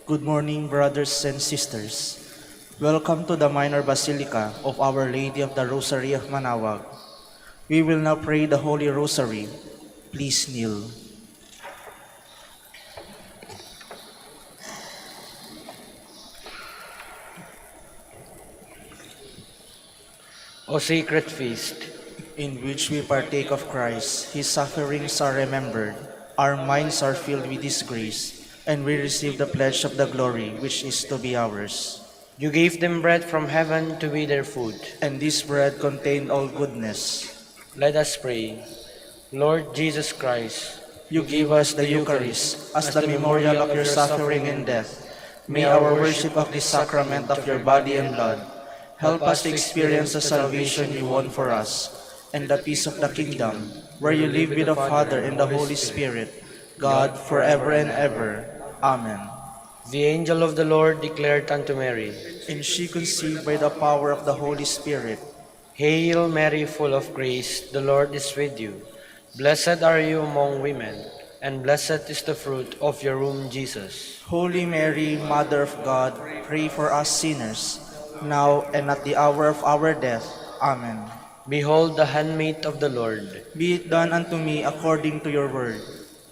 Good morning, brothers and sisters. Welcome to the Minor Basilica of Our Lady of the Rosary of Manaoag. We will now pray the Holy Rosary. Please kneel. O sacred feast, In which we partake of Christ, His sufferings are remembered, our minds are filled with His grace, and we receive the pledge of the glory which is to be ours. you gave them bread from heaven to be their food. And this bread contained all goodness. Let us pray. Lord Jesus Christ, You give us the Eucharist as the memorial of your suffering and death. May our worship of this sacrament of your body and blood help us to experience the salvation you won for us and the peace of the kingdom, where you live with the Father and the Holy Spirit, God, forever and ever. Amen. the angel of the Lord declared unto Mary, And she conceived by the power of the Holy Spirit. Hail Mary, full of grace, the Lord is with you. Blessed are you among women, and blessed is the fruit of your womb, Jesus. Holy Mary, Mother of God, pray for us sinners, now and at the hour of our death. Amen. Behold the handmaid of the Lord. Be it done unto me according to your word.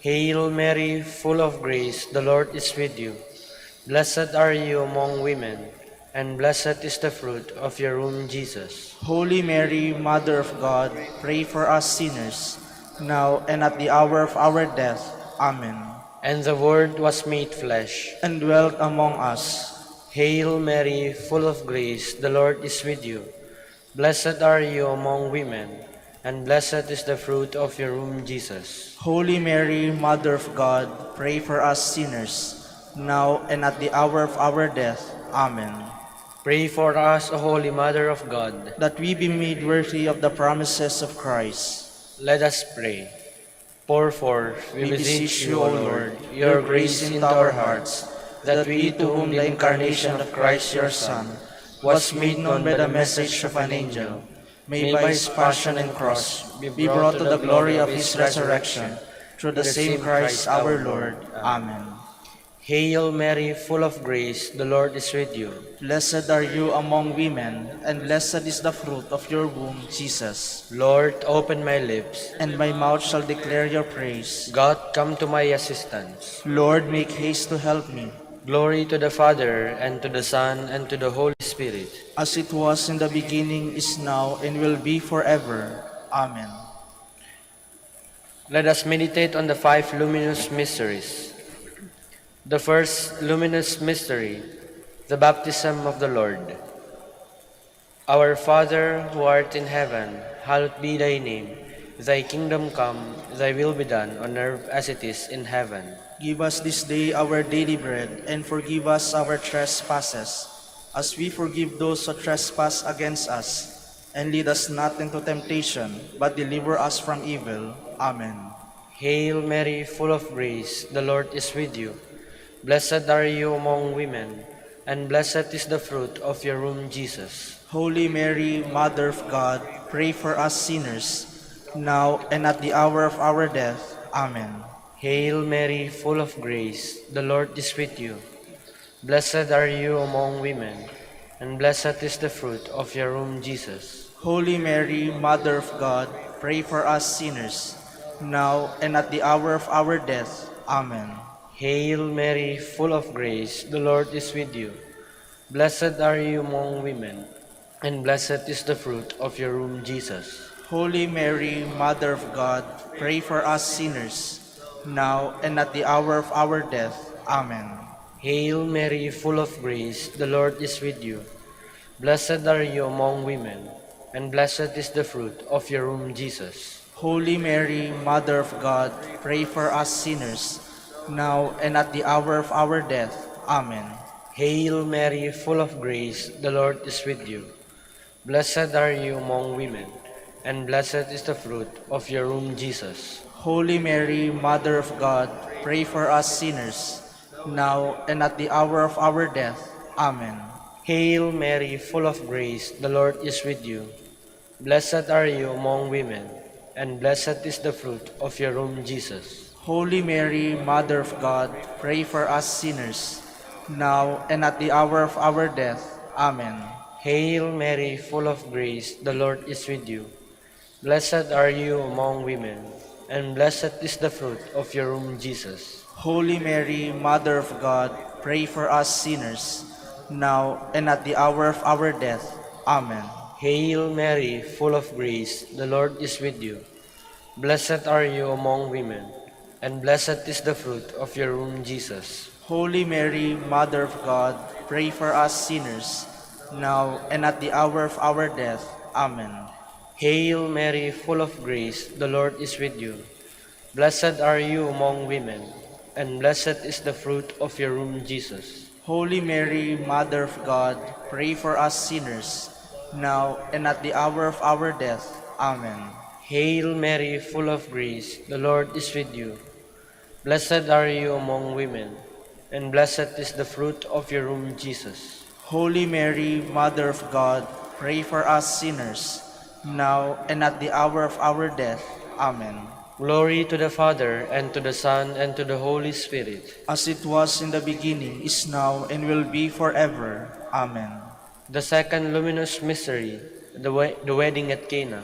Hail Mary, full of grace, the Lord is with you. Blessed are you among women, and blessed is the fruit of your womb, Jesus. Holy Mary, Mother of God, pray for us sinners, now and at the hour of our death. Amen. And the Word was made flesh. And dwelt among us. Hail Mary, full of grace, the Lord is with you. Blessed are you among women, and blessed is the fruit of your womb, Jesus. Holy Mary, Mother of God, pray for us sinners, now and at the hour of our death. Amen. Pray for us, O Holy Mother of God. That we be made worthy of the promises of Christ. Let us pray. Pour forth, we beseech you, O Lord, your grace into our hearts, that we, to whom the incarnation of Christ your Son was made known by the message of an angel, may by his passion and cross be brought to the glory of his resurrection, through the same Christ our Lord. Amen. Hail Mary, full of grace, the Lord is with you. Blessed are you among women, and blessed is the fruit of your womb, Jesus. Lord, open my lips. And my mouth shall declare your praise. God, come to my assistance. Lord, make haste to help me. Glory to the Father, and to the Son, and to the Holy Spirit. As it was in the beginning, is now, and will be forever. Amen. Let us meditate on the 5 luminous mysteries. The first luminous mystery, the baptism of the Lord. Our Father, who art in heaven, hallowed be thy name. Thy kingdom come, thy will be done on earth as it is in heaven. Give us this day our daily bread, and forgive us our trespasses, as we forgive those who trespass against us. And lead us not into temptation, but deliver us from evil. Amen. Hail Mary, full of grace, the Lord is with you. Blessed are you among women, and blessed is the fruit of your womb, Jesus. Holy Mary, Mother of God, pray for us sinners, now and at the hour of our death. Amen. Hail Mary, full of grace, the Lord is with you. Blessed are you among women, and blessed is the fruit of your womb, Jesus. Holy Mary, Mother of God, pray for us sinners, now and at the hour of our death. Amen. Hail Mary, full of grace, the Lord is with you. Blessed are you among women, and blessed is the fruit of your womb, Jesus. Holy Mary, Mother of God, pray for us sinners, now and at the hour of our death. Amen. Hail Mary, full of grace, the Lord is with you. Blessed are you among women, and blessed is the fruit of your womb, Jesus. Holy Mary, Mother of God, pray for us sinners, now and at the hour of our death. Amen. Hail Mary, full of grace, the Lord is with you. Blessed are you among women, and blessed is the fruit of your womb, Jesus. Holy Mary, Mother of God, pray for us sinners, now and at the hour of our death. Amen. Hail Mary, full of grace, the Lord is with you. Blessed are you among women, and blessed is the fruit of your womb, Jesus. Holy Mary, Mother of God, pray for us sinners, now and at the hour of our death. Amen. Hail Mary, full of grace, the Lord is with you. Blessed are you among women, and blessed is the fruit of your womb, Jesus. Holy Mary, Mother of God, pray for us sinners, now and at the hour of our death. Amen. Hail Mary, full of grace, the Lord is with you. Blessed are you among women, and blessed is the fruit of your womb, Jesus. Holy Mary, Mother of God, pray for us sinners, now and at the hour of our death. Amen. Hail Mary, full of grace, the Lord is with you. Blessed are you among women, and blessed is the fruit of your womb, Jesus. Holy Mary, Mother of God, pray for us sinners, now and at the hour of our death. Amen. Hail Mary, full of grace, the Lord is with you. Blessed are you among women, and blessed is the fruit of your womb, Jesus. Holy Mary, Mother of God, pray for us sinners, now and at the hour of our death. Amen. Glory to the Father, and to the Son, and to the Holy Spirit. As it was in the beginning, is now, and will be forever. Amen. The second luminous mystery, the wedding at Cana.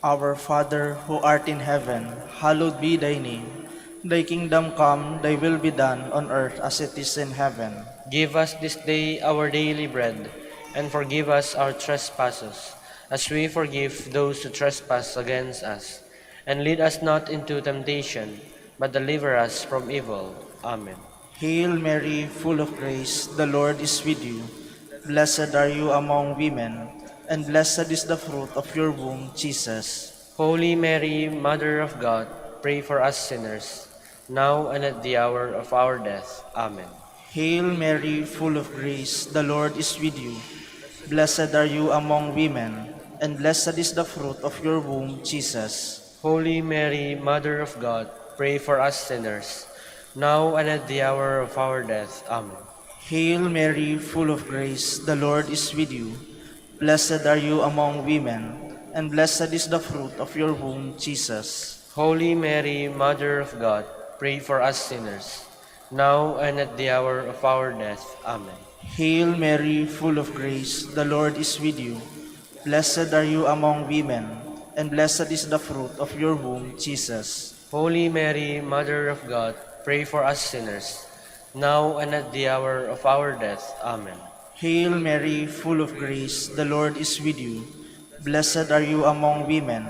Our Father, who art in heaven, hallowed be thy name. Thy kingdom come, thy will be done on earth as it is in heaven. Give us this day our daily bread, and forgive us our trespasses, as we forgive those who trespass against us. And lead us not into temptation, but deliver us from evil. Amen. Hail Mary, full of grace, the Lord is with you. Blessed are you among women, and blessed is the fruit of your womb, Jesus. Holy Mary, Mother of God, pray for us sinners, now and at the hour of our death. Amen. Hail Mary, full of grace, the Lord is with you. Blessed are you among women, and blessed is the fruit of your womb, Jesus. Holy Mary, Mother of God, pray for us sinners, now and at the hour of our death. Amen. Hail Mary, full of grace, the Lord is with you. Blessed are you among women, and blessed is the fruit of your womb, Jesus. Holy Mary, Mother of God, pray for us sinners, now and at the hour of our death. Amen. Hail Mary, full of grace, the Lord is with you. Blessed are you among women, and blessed is the fruit of your womb, Jesus. Holy Mary, Mother of God, pray for us sinners, now and at the hour of our death. Amen. Hail Mary, full of grace, the Lord is with you. Blessed are you among women,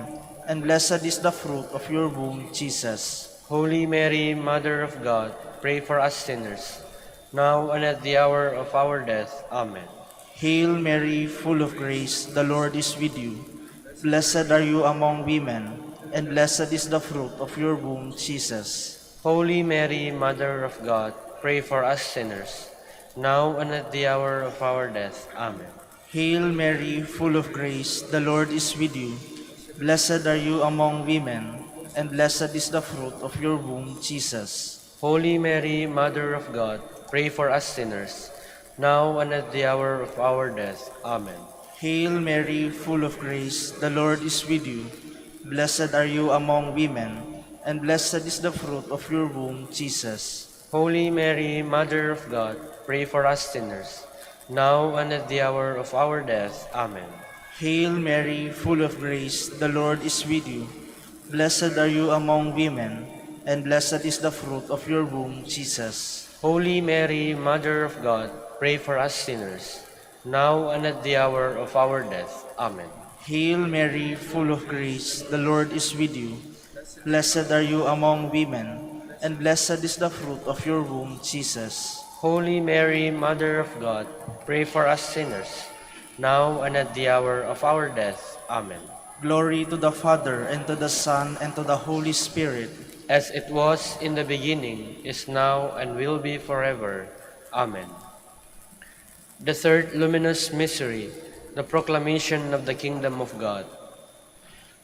and blessed is the fruit of your womb, Jesus. Holy Mary, Mother of God, pray for us sinners, now and at the hour of our death. Amen. Hail Mary, full of grace, the Lord is with you. Blessed are you among women, and blessed is the fruit of your womb, Jesus. Holy Mary, Mother of God, pray for us sinners, now and at the hour of our death. Amen. Hail Mary, full of grace, the Lord is with you. Blessed are you among women, and blessed is the fruit of your womb, Jesus. Holy Mary, Mother of God, pray for us sinners, now and at the hour of our death. Amen. Hail Mary, full of grace, the Lord is with you. Blessed are you among women, and blessed is the fruit of your womb, Jesus. Holy Mary, Mother of God, pray for us sinners, now and at the hour of our death. Amen. Hail Mary, full of grace, the Lord is with you. Blessed are you among women, and blessed is the fruit of your womb, Jesus. Holy Mary, Mother of God, pray for us sinners, now and at the hour of our death. Amen. Hail Mary, full of grace, the Lord is with you. Blessed are you among women, and blessed is the fruit of your womb, Jesus. Holy Mary, Mother of God, pray for us sinners, now and at the hour of our death. Amen. Glory to the Father, and to the Son, and to the Holy Spirit. As it was in the beginning, is now, and will be forever. Amen. The third luminous mystery, the proclamation of the kingdom of God.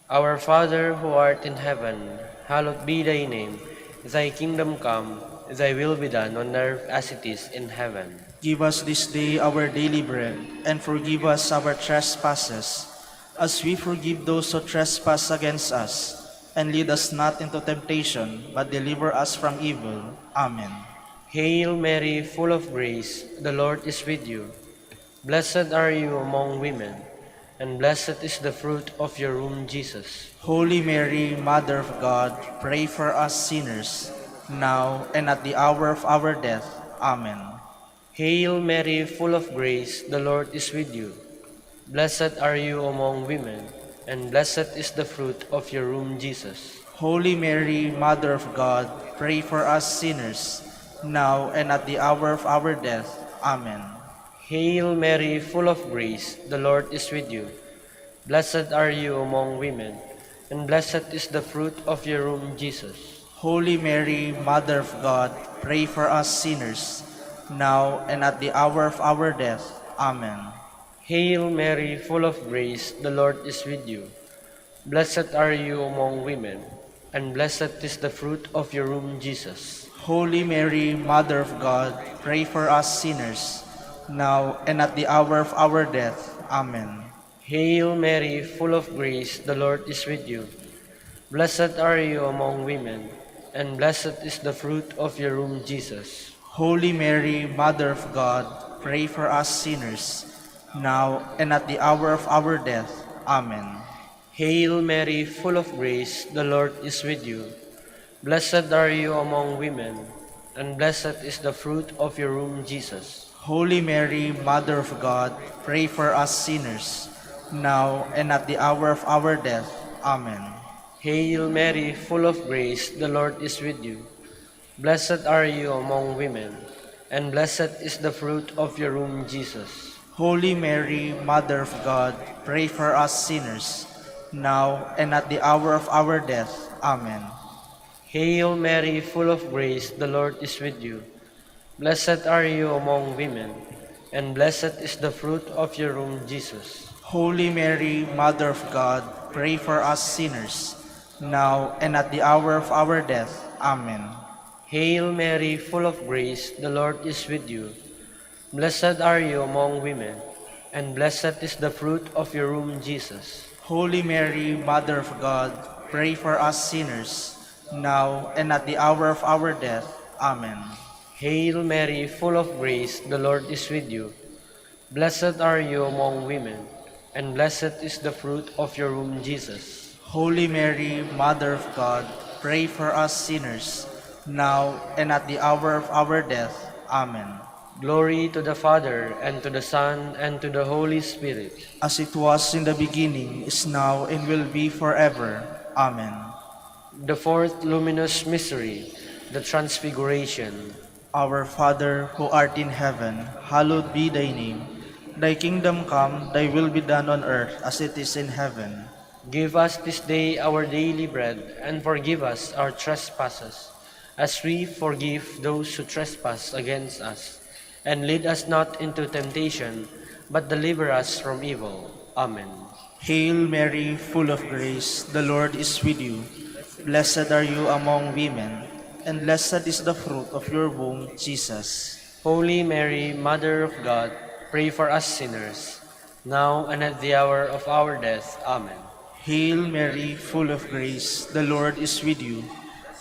Our Father who art in heaven, hallowed be thy name. Thy kingdom come, thy will be done on earth as it is in heaven. Give us this day our daily bread, and forgive us our trespasses, as we forgive those who trespass against us. And lead us not into temptation, but deliver us from evil. Amen. Hail Mary, full of grace, the Lord is with you. Blessed are you among women, and blessed is the fruit of your womb, Jesus. Holy Mary, Mother of God, pray for us sinners, now and at the hour of our death. Amen. Hail Mary, full of grace, the Lord is with you. Blessed are you among women, and blessed is the fruit of your womb, Jesus. Holy Mary, Mother of God, pray for us sinners, now and at the hour of our death. Amen. Hail Mary, full of grace, the Lord is with you. Blessed are you among women, and blessed is the fruit of your womb, Jesus. Holy Mary, Mother of God, pray for us sinners, now and at the hour of our death. Amen. Hail Mary, full of grace, the Lord is with you. Blessed are you among women, and blessed is the fruit of your womb, Jesus. Holy Mary, Mother of God, pray for us sinners, now and at the hour of our death. Amen. Hail Mary, full of grace, the Lord is with you. Blessed are you among women, and blessed is the fruit of your womb, Jesus. Holy Mary, Mother of God, pray for us sinners, now and at the hour of our death. Amen. Hail Mary, full of grace, the Lord is with you. Blessed are you among women, and blessed is the fruit of your womb, Jesus. Holy Mary, Mother of God, pray for us sinners, now and at the hour of our death. Amen. Hail Mary, full of grace, the Lord is with you. Blessed are you among women, and blessed is the fruit of your womb, Jesus. Holy Mary, Mother of God, pray for us sinners, now and at the hour of our death. Amen. Hail Mary, full of grace, the Lord is with you. Blessed are you among women, and blessed is the fruit of your womb, Jesus. Holy Mary, Mother of God, pray for us sinners, now and at the hour of our death. Amen. Hail Mary, full of grace, the Lord is with you. Blessed are you among women, and blessed is the fruit of your womb, Jesus. Holy Mary, Mother of God, pray for us sinners, now and at the hour of our death. Amen. Hail Mary, full of grace, the Lord is with you. Blessed are you among women, and blessed is the fruit of your womb, Jesus. Holy Mary, Mother of God, pray for us sinners, now and at the hour of our death. Amen. Glory to the Father, and to the Son, and to the Holy Spirit. As it was in the beginning, is now, and will be forever. Amen. The fourth luminous mystery, the Transfiguration. Our Father, who art in heaven, hallowed be thy name. Thy kingdom come, thy will be done on earth as it is in heaven. Give us this day our daily bread, and forgive us our trespasses, as we forgive those who trespass against us. And lead us not into temptation, but deliver us from evil. Amen. Hail Mary, full of grace, the Lord is with you. Blessed are you among women, and blessed is the fruit of your womb, Jesus. Holy Mary, Mother of God, pray for us sinners, now and at the hour of our death. Amen. Hail Mary, full of grace, the Lord is with you.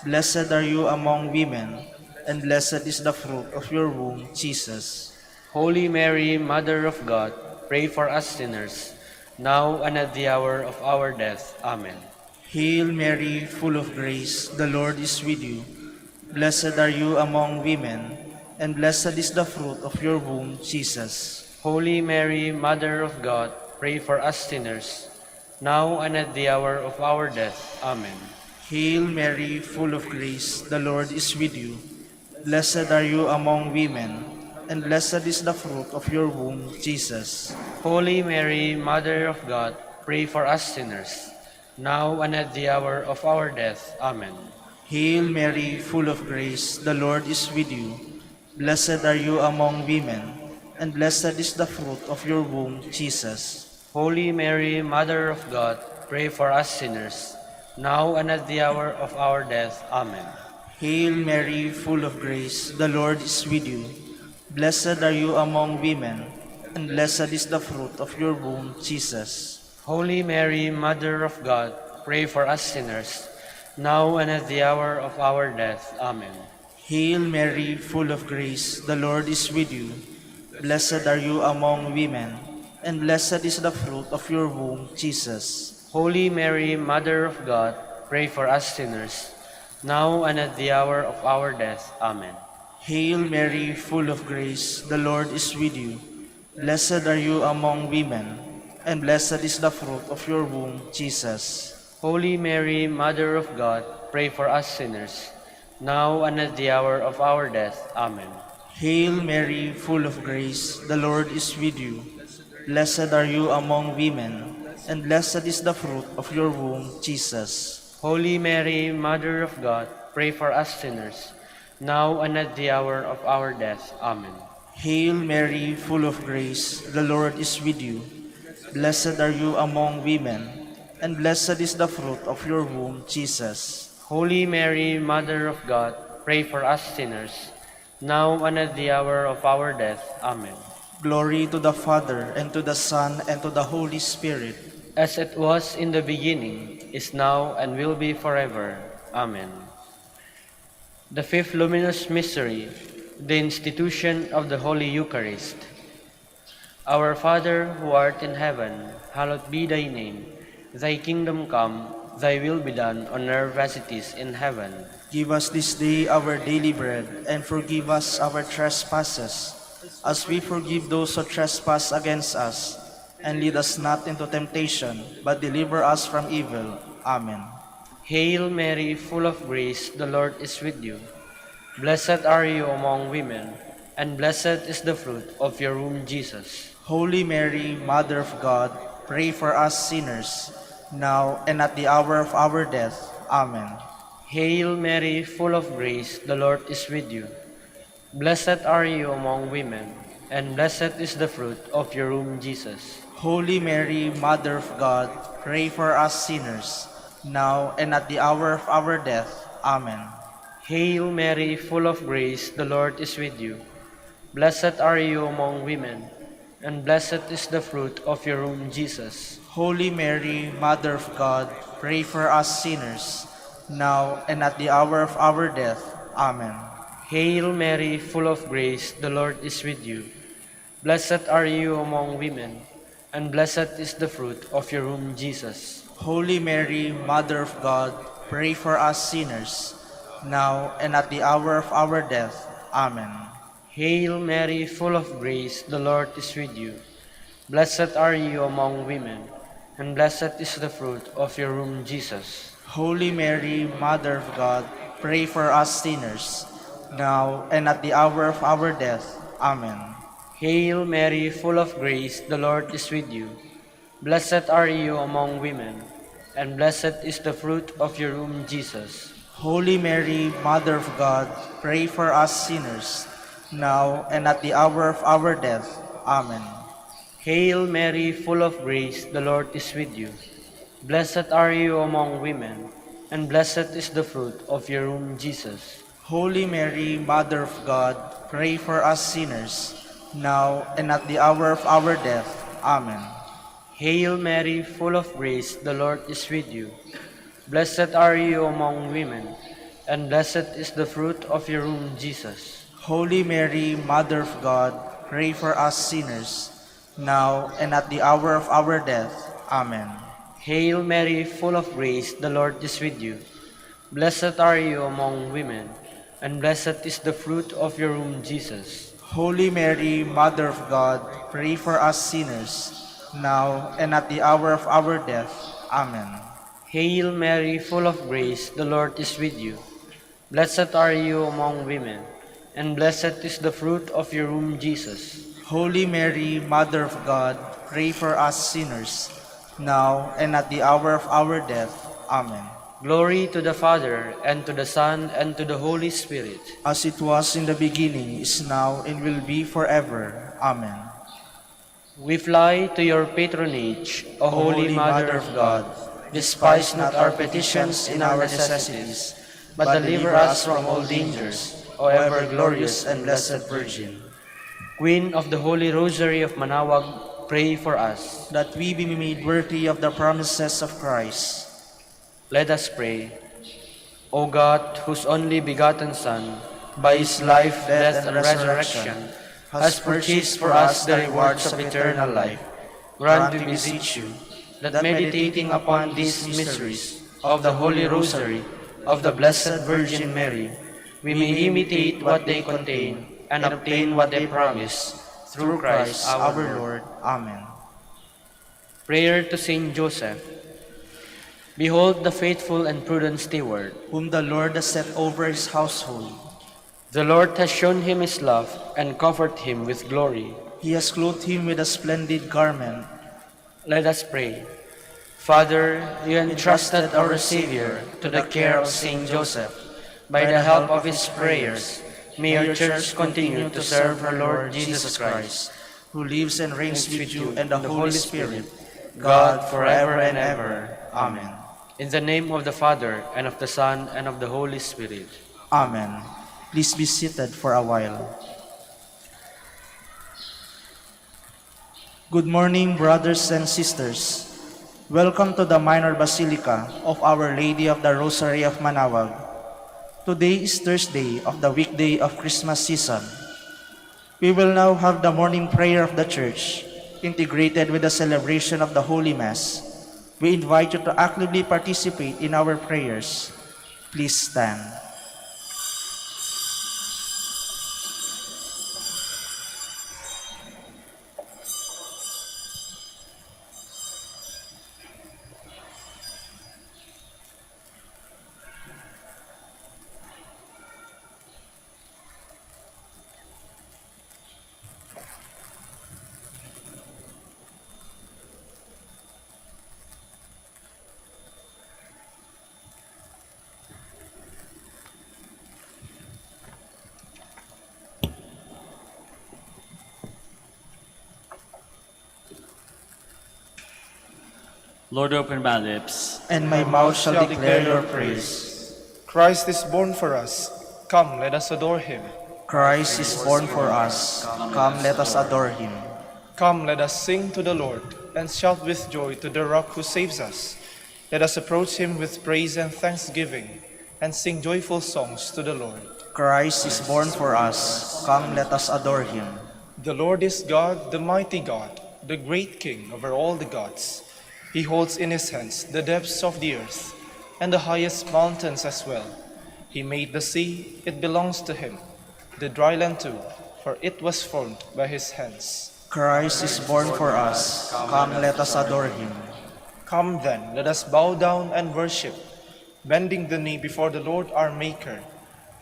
Blessed are you among women, and blessed is the fruit of your womb, Jesus. Holy Mary, Mother of God, pray for us sinners, now and at the hour of our death. Amen. Hail Mary, full of grace, the Lord is with you. Blessed are you among women, and blessed is the fruit of your womb, Jesus. Holy Mary, Mother of God, pray for us sinners, now and at the hour of our death. Amen. Hail Mary, full of grace, the Lord is with you. Blessed are you among women, and blessed is the fruit of your womb, Jesus. Holy Mary, Mother of God, pray for us sinners, now and at the hour of our death. Amen. Hail Mary, full of grace, the Lord is with you. Blessed are you among women, and blessed is the fruit of your womb, Jesus. Holy Mary, Mother of God, pray for us sinners, now and at the hour of our death. Amen. Hail Mary, full of grace, the Lord is with you. Blessed are you among women, and blessed is the fruit of your womb, Jesus. Holy Mary, Mother of God, pray for us sinners, now and at the hour of our death. Amen. Hail Mary, full of grace, the Lord is with you. Blessed are you among women, and blessed is the fruit of your womb, Jesus. Holy Mary, Mother of God, pray for us sinners, now and at the hour of our death. Amen. Hail Mary, full of grace, the Lord is with you. Blessed are you among women, and blessed is the fruit of your womb, Jesus. Holy Mary, Mother of God, pray for us sinners, now and at the hour of our death. Amen. Hail Mary, full of grace, the Lord is with you. Blessed are you among women, and blessed is the fruit of your womb, Jesus. Holy Mary, Mother of God, pray for us sinners, now and at the hour of our death. Amen. Hail Mary, full of grace, the Lord is with you. Blessed are you among women, and blessed is the fruit of your womb, Jesus. Holy Mary, Mother of God, pray for us sinners, now and at the hour of our death. Amen. Glory to the Father, and to the Son, and to the Holy Spirit. As it was in the beginning, is now, and will be forever. Amen. The fifth luminous mystery, the institution of the Holy Eucharist. Our Father, who art in heaven, hallowed be thy name. Thy kingdom come, thy will be done on earth as it is in heaven. Give us this day our daily bread, and forgive us our trespasses, as we forgive those who trespass against us. And lead us not into temptation, but deliver us from evil. Amen. Hail Mary, full of grace, the Lord is with you. Blessed are you among women, and blessed is the fruit of your womb, Jesus. Holy Mary, Mother of God, pray for us sinners, now and at the hour of our death. Amen. Hail Mary, full of grace, the Lord is with you. Blessed are you among women, and blessed is the fruit of your womb, Jesus. Holy Mary, Mother of God, pray for us sinners, now and at the hour of our death. Amen. Hail Mary, full of grace, the Lord is with you. Blessed are you among women, and blessed is the fruit of your womb, Jesus. Holy Mary, Mother of God, pray for us sinners, now and at the hour of our death. Amen. Hail Mary, full of grace, the Lord is with you. Blessed are you among women, and blessed is the fruit of your womb, Jesus. Holy Mary, Mother of God, pray for us sinners, now and at the hour of our death. Amen. Hail Mary, full of grace, the Lord is with you. Blessed are you among women, and blessed is the fruit of your womb, Jesus. Holy Mary, Mother of God, pray for us sinners, now and at the hour of our death. Amen. Hail Mary, full of grace, the Lord is with you. Blessed are you among women, and blessed is the fruit of your womb, Jesus. Holy Mary, Mother of God, pray for us sinners, now and at the hour of our death. Amen. Hail Mary, full of grace, the Lord is with you. Blessed are you among women, and blessed is the fruit of your womb, Jesus. Holy Mary, Mother of God, pray for us sinners, now and at the hour of our death. Amen. Hail Mary, full of grace, the Lord is with you. Blessed are you among women, and blessed is the fruit of your womb, Jesus. Holy Mary, Mother of God, pray for us sinners, now and at the hour of our death. Amen. Hail Mary, full of grace, the Lord is with you. Blessed are you among women, and blessed is the fruit of your womb, Jesus. Holy Mary, Mother of God, pray for us sinners, now and at the hour of our death. Amen. Hail Mary, full of grace, the Lord is with you. Blessed are you among women, and blessed is the fruit of your womb, Jesus. Holy Mary, Mother of God, pray for us sinners, now and at the hour of our death. Amen. Glory to the Father, and to the Son, and to the Holy Spirit. As it was in the beginning, is now, and will be forever. Amen. We fly to your patronage, O Holy Mother of God. Despise not our petitions in our necessities, but deliver us from all dangers, O ever glorious and blessed Virgin. Queen of the Holy Rosary of Manaoag, pray for us. That we be made worthy of the promises of Christ. Let us pray. O God, whose only begotten Son, by his life, death, and resurrection, has purchased for us the rewards of eternal life. Grant, we beseech you, that meditating upon these mysteries of the Holy Rosary of the Blessed Virgin Mary, we may imitate what they contain and obtain what they promise, through Christ our Lord. Amen. Prayer to Saint Joseph. Behold the faithful and prudent steward. Whom the Lord has set over his household. The Lord has shown him his love and covered him with glory. He has clothed him with a splendid garment. Let us pray. Father, you entrusted our Savior to the care of Saint Joseph. By the help of his prayers, may your Church continue to serve her Lord Jesus Christ, who lives and reigns with you and the Holy Spirit, God, forever and ever. Amen. In the name of the Father, and of the Son, and of the Holy Spirit. Amen. Please be seated for a while. Good morning, brothers and sisters. Welcome to the Minor Basilica of Our Lady of the Rosary of Manaoag. Today is Thursday of the weekday of Christmas season. We will now have the morning prayer of the Church, integrated with the celebration of the Holy Mass. We invite you to actively participate in our prayers. Please stand. Lord, open my lips, And my mouth shall declare your praise. Christ is born for us. Come, let us adore him. Christ is born for us. Come, let us adore him. Come, let us sing to the Lord, and shout with joy to the rock who saves us. Let us approach him with praise and thanksgiving, and sing joyful songs to the Lord. Christ is born for us. Come, let us adore him. The Lord is God, the mighty God, the great King over all the gods. He holds in his hands the depths of the earth, and the highest mountains as well. He made the sea, it belongs to him, the dry land too, for it was formed by his hands. Christ is born for us. Come, let us adore him. Come then, let us bow down and worship, bending the knee before the Lord our Maker.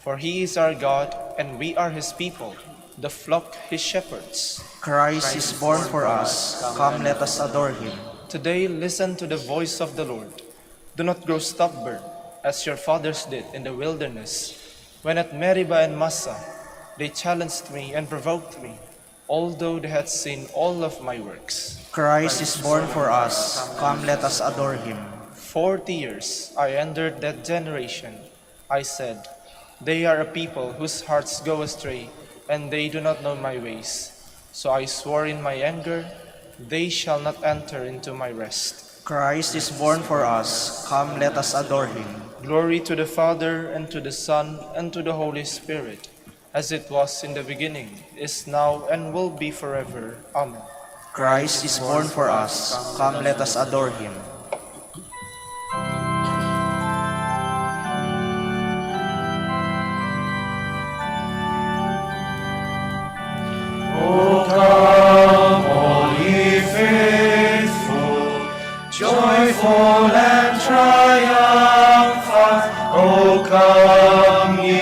For he is our God, and we are his people, the flock his shepherds. Christ is born for us. Come, let us adore him. Today listen to the voice of the Lord. Do not grow stubborn, as your fathers did in the wilderness, when at Meribah and Massah they challenged me and provoked me, although they had seen all of my works. Christ is born for us. Come, let us adore him. 40 years I endured that generation. I said, they are a people whose hearts go astray, and they do not know my ways. So I swore in my anger, they shall not enter into my rest. Christ is born for us. Come, let us adore him. Glory to the Father, and to the Son, and to the Holy Spirit, as it was in the beginning, is now, and will be forever. Amen. Christ is born for us. Come, let us adore him. O come, all ye faithful, joyful and triumphant. O come ye,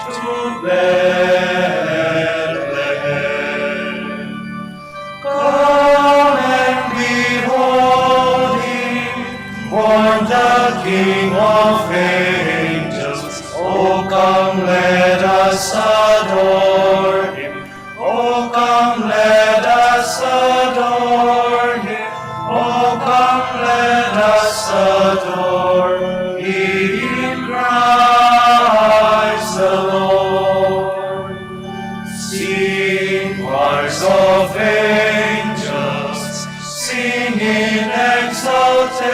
to Bethlehem. Come and behold him, born the King of angels. O come, let us adore him. O come, let us adore him. O come, let us adore in Christ the Lord. Sing choirs of angels, sing in exaltation.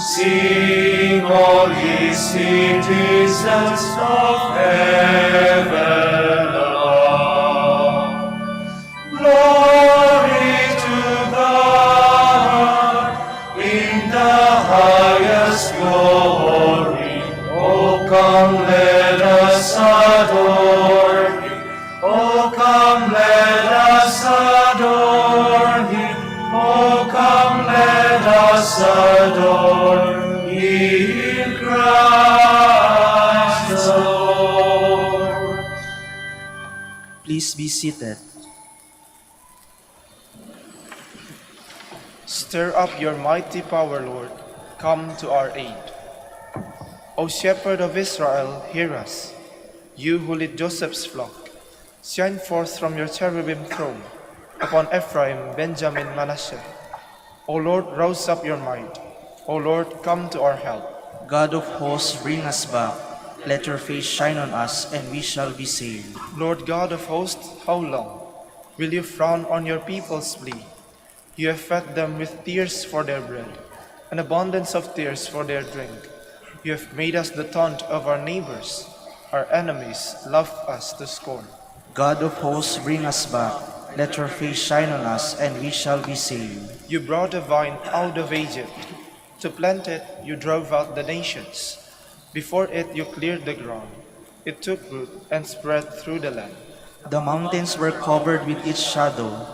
Sing, all ye citizens of heaven above. Glory to God in the highest glory. Oh, come, let us adore Him. Oh, come, let us adore Him. Oh, come, let us adore in Christ the Lord. Please be seated. Stir up your mighty power, Lord. Come to our aid. O Shepherd of Israel, hear us. You who lead Joseph's flock, shine forth from your cherubim throne upon Ephraim, Benjamin, Manasseh. O Lord, rouse up your might. O Lord, come to our help. God of hosts, bring us back. Let your face shine on us, and we shall be saved. Lord God of hosts, how long will you frown on your people's plea? You have fed them with tears for their bread, an abundance of tears for their drink. You have made us the taunt of our neighbors. Our enemies laugh us to scorn. God of hosts, bring us back. Let your face shine on us, and we shall be saved. You brought a vine out of Egypt. To plant it, you drove out the nations. Before it, you cleared the ground. It took root and spread through the land. The mountains were covered with its shadow,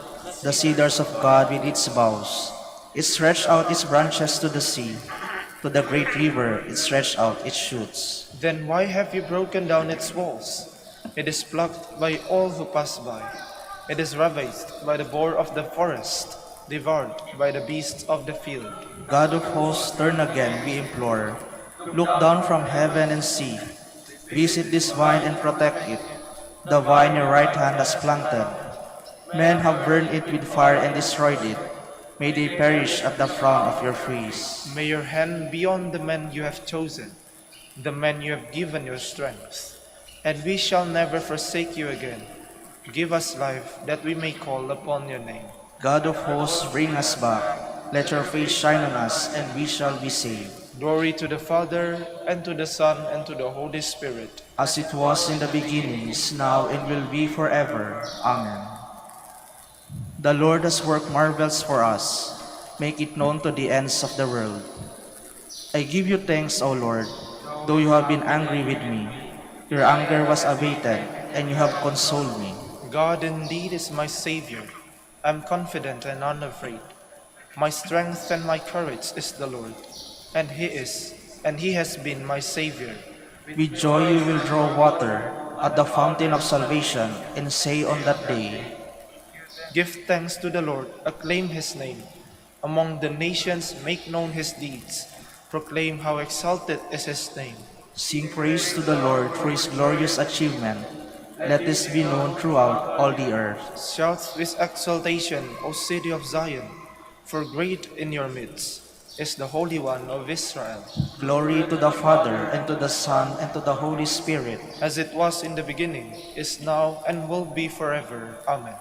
the cedars of God with its boughs. It stretched out its branches to the sea. To the great river it stretched out its shoots. Then why have you broken down its walls? It is plucked by all who pass by. It is ravaged by the boar of the forest, devoured by the beasts of the field. God of hosts, turn again, we implore. Look down from heaven and see. Visit this vine and protect it, the vine your right hand has planted. Men have burned it with fire and destroyed it. May they perish at the frown of your face. May your hand be on the men you have chosen, the men you have given your strength. And we shall never forsake you again. Give us life that we may call upon your name. God of hosts, bring us back. Let your face shine on us, and we shall be saved. Glory to the Father, and to the Son, and to the Holy Spirit. As it was in the beginning, is now, and will be forever. Amen. The Lord has worked marvels for us. Make it known to the ends of the world. I give you thanks, O Lord, though you have been angry with me. Your anger was abated, and you have consoled me. God indeed is my Savior. I am confident and unafraid. My strength and my courage is the Lord, and He has been my Savior. With joy you will draw water at the fountain of salvation, and say on that day, Give thanks to the Lord, acclaim His name. Among the nations make known His deeds. Proclaim how exalted is His name. sing praise to the Lord for His glorious achievement. Let this be known throughout all the earth. Shout with exultation, O city of Zion, for great in your midst is the Holy One of Israel. Glory to the Father, and to the Son, and to the Holy Spirit. As it was in the beginning, is now, and will be forever. Amen.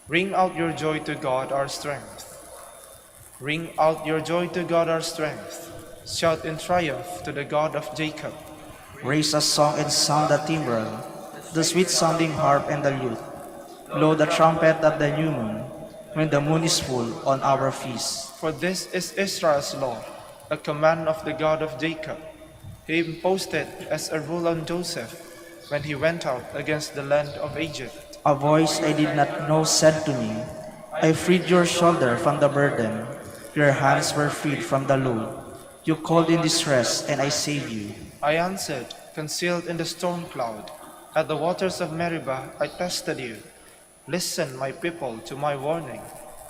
Ring out your joy to God our strength. Ring out your joy to God our strength. Shout in triumph to the God of Jacob. Raise a song and sound the timbrel, the sweet-sounding harp and the lute. Blow the trumpet at the new moon, when the moon is full on our feast. For this is Israel's law, a command of the God of Jacob. He imposed it as a rule on Joseph when he went out against the land of Egypt. A voice I did not know said to me, I freed your shoulder from the burden. Your hands were freed from the load. You called in distress, and I saved you. I answered, concealed in the storm cloud. At the waters of Meribah I tested you. Listen, my people, to my warning.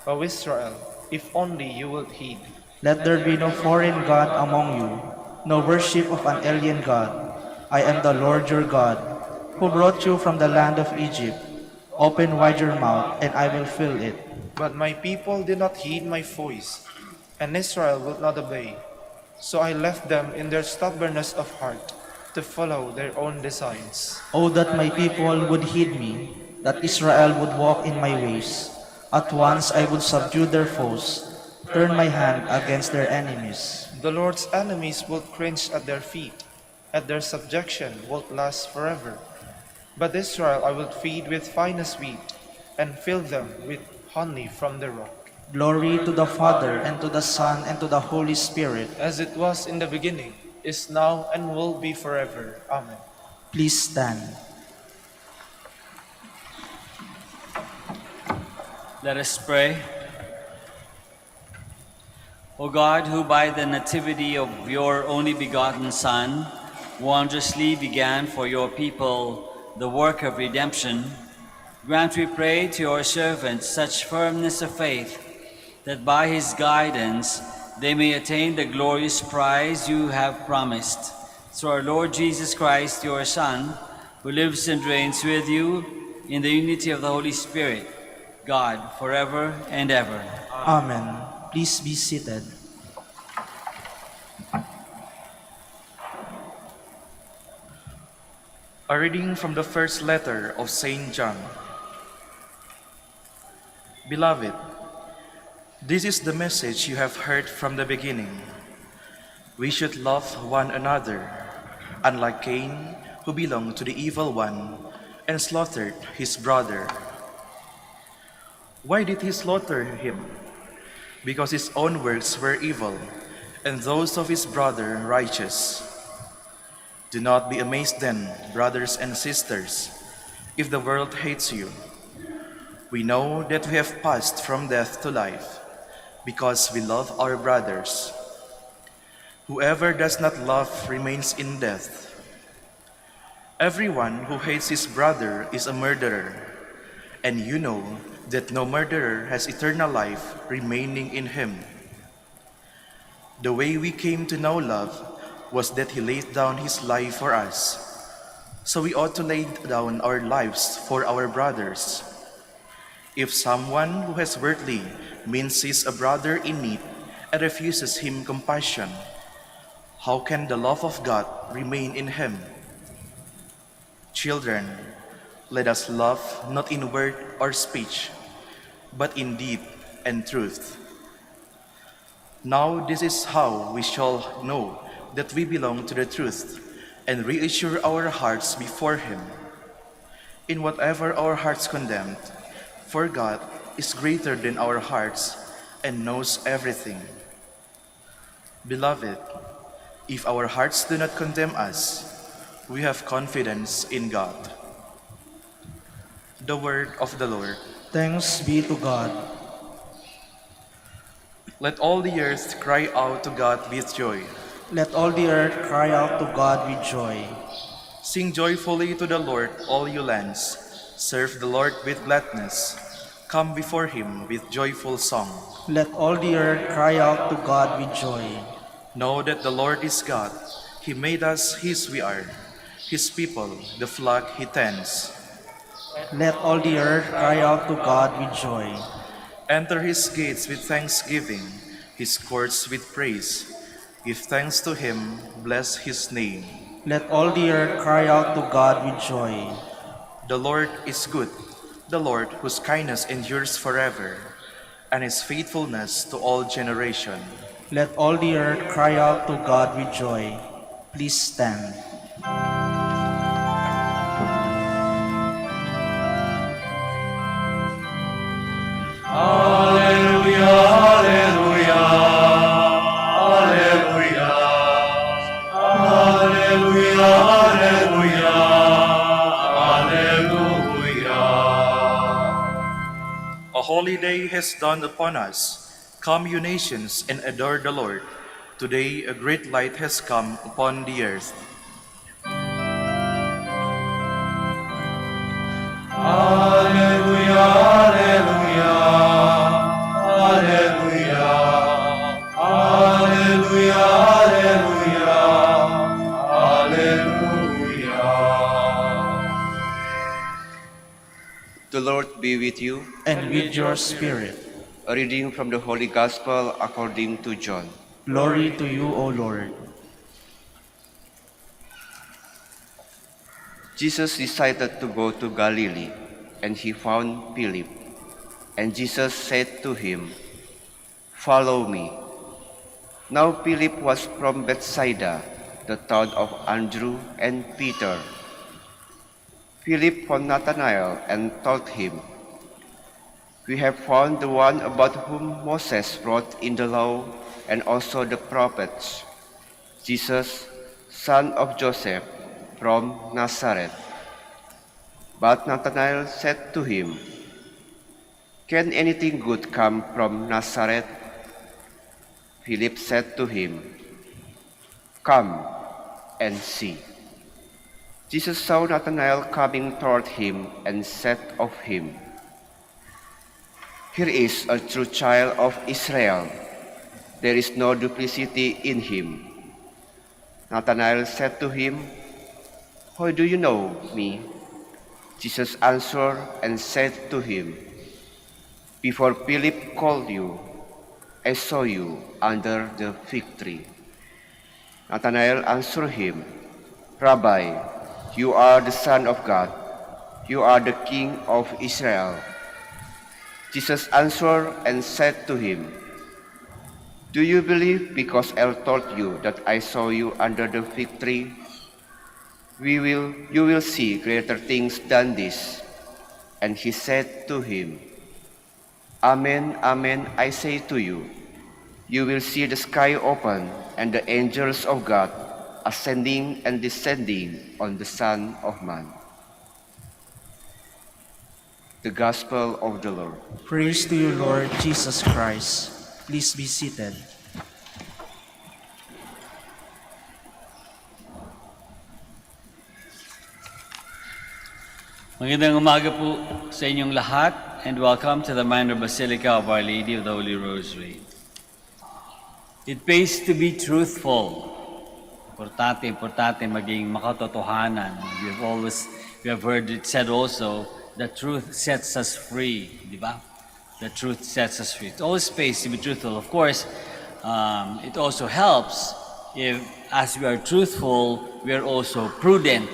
O Israel, if only you would heed. Let there be no foreign God among you, no worship of an alien God. I am the Lord your God, who brought you from the land of Egypt. Open wide your mouth, and I will fill it. But my people did not heed my voice, and Israel would not obey. So I left them in their stubbornness of heart to follow their own designs. Oh, that my people would heed me, that Israel would walk in my ways. At once I would subdue their foes, turn my hand against their enemies. The Lord's enemies will cringe at their feet, and their subjection won't last forever. But Israel I will feed with finest wheat, and fill them with honey from the rock. Glory to the Father, and to the Son, and to the Holy Spirit. As it was in the beginning, is now, and will be forever. Amen. Please stand. Let us pray. O God, who by the nativity of your only begotten Son wondrously began for your people the work of redemption, grant, we pray, to your servants such firmness of faith that by his guidance they may attain the glorious prize you have promised. Through our Lord Jesus Christ, your Son, who lives and reigns with you in the unity of the Holy Spirit, God, forever and ever. Amen. Please be seated. A reading from the first letter of Saint John. Beloved, this is the message you have heard from the beginning. We should love one another, unlike Cain, who belonged to the evil one and slaughtered his brother. Why did he slaughter him? Because his own works were evil, and those of his brother righteous. Do not be amazed then, brothers and sisters, if the world hates you. We know that we have passed from death to life, because we love our brothers. Whoever does not love remains in death. Everyone who hates his brother is a murderer, and you know that no murderer has eternal life remaining in him. The way we came to know love was that he laid down his life for us, so we ought to lay down our lives for our brothers. If someone who has worldly means sees a brother in need and refuses him compassion, how can the love of God remain in him? Children, let us love not in word or speech, but in deed and truth. Now this is how we shall know that we belong to the truth and reassure our hearts before Him. In whatever our hearts condemned, for God is greater than our hearts and knows everything. Beloved, if our hearts do not condemn us, we have confidence in God. The word of the Lord. Thanks be to God. Let all the earth cry out to God with joy. Let all the earth cry out to God with joy. Sing joyfully to the Lord, all you lands. Serve the Lord with gladness. Come before Him with joyful song. Let all the earth cry out to God with joy. Know that the Lord is God. He made us His we are, His people, the flock He tends. Let all the earth cry out to God with joy. Enter His gates with thanksgiving, His courts with praise. Give thanks to Him, bless His name. Let all the earth cry out to God with joy. The Lord is good, the Lord whose kindness endures forever, and His faithfulness to all generation. Let all the earth cry out to God with joy. Please stand. Alleluia, alleluia, alleluia, alleluia, alleluia, alleluia. A holy day has dawned upon us. Come, you nations, and adore the Lord. Today a great light has come upon the earth. Alleluia, alleluia, alleluia, alleluia, alleluia, alleluia. The Lord be with you. And with your spirit. A reading from the Holy Gospel according to John. Glory to you, O Lord. Jesus decided to go to Galilee, and he found Philip. And Jesus said to him, "Follow me." Now Philip was from Bethsaida, the town of Andrew and Peter. Philip found Nathanael and told him, "We have found the one about whom Moses wrote in the law and also the prophets, Jesus, son of Joseph, from Nazareth." But Nathanael said to him, "Can anything good come from Nazareth?" Philip said to him, "Come and see." Jesus saw Nathanael coming toward him and said of him, "Here is a true child of Israel. There is no duplicity in him." Nathanael said to him, "How do you know me?" Jesus answered and said to him, "Before Philip called you, I saw you under the fig tree." Nathanael answered him, "Rabbi, you are the Son of God. You are the King of Israel." Jesus answered and said to him, "Do you believe because I told you that I saw you under the fig tree? You will see greater things than this." And he said to him, "Amen, amen, I say to you, you will see the sky open and the angels of God ascending and descending on the Son of Man." The Gospel of the Lord. Praise to you, Lord Jesus Christ. Please be seated. Magandang umaga po sa inyong lahat and welcome to the Minor Basilica of Our Lady of the Holy Rosary. It pays to be truthful. Importante maging makatotohanan. We have heard it said also, the truth sets us free, di ba? The truth sets us free. It always pays to be truthful. Of course, it also helps if, as we are truthful, we are also prudent.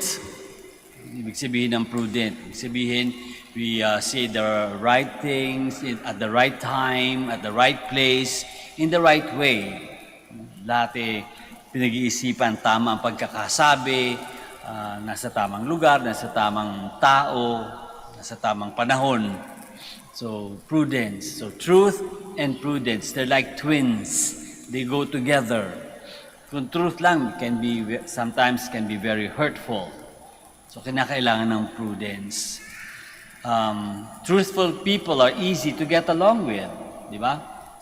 Ibig sabihin ng prudent. Ibig sabihin, we say the right things at the right time, at the right place, in the right way. Lahat pinag-iisipan tama ang pagkakasabi, nasa tamang lugar, nasa tamang tao, nasa tamang panahon. So, prudence. So, truth and prudence, they're like twins. They go together. Kung truth lang sometimes can be very hurtful. So, kinakailangan ng prudence. Truthful people are easy to get along with. Di ba?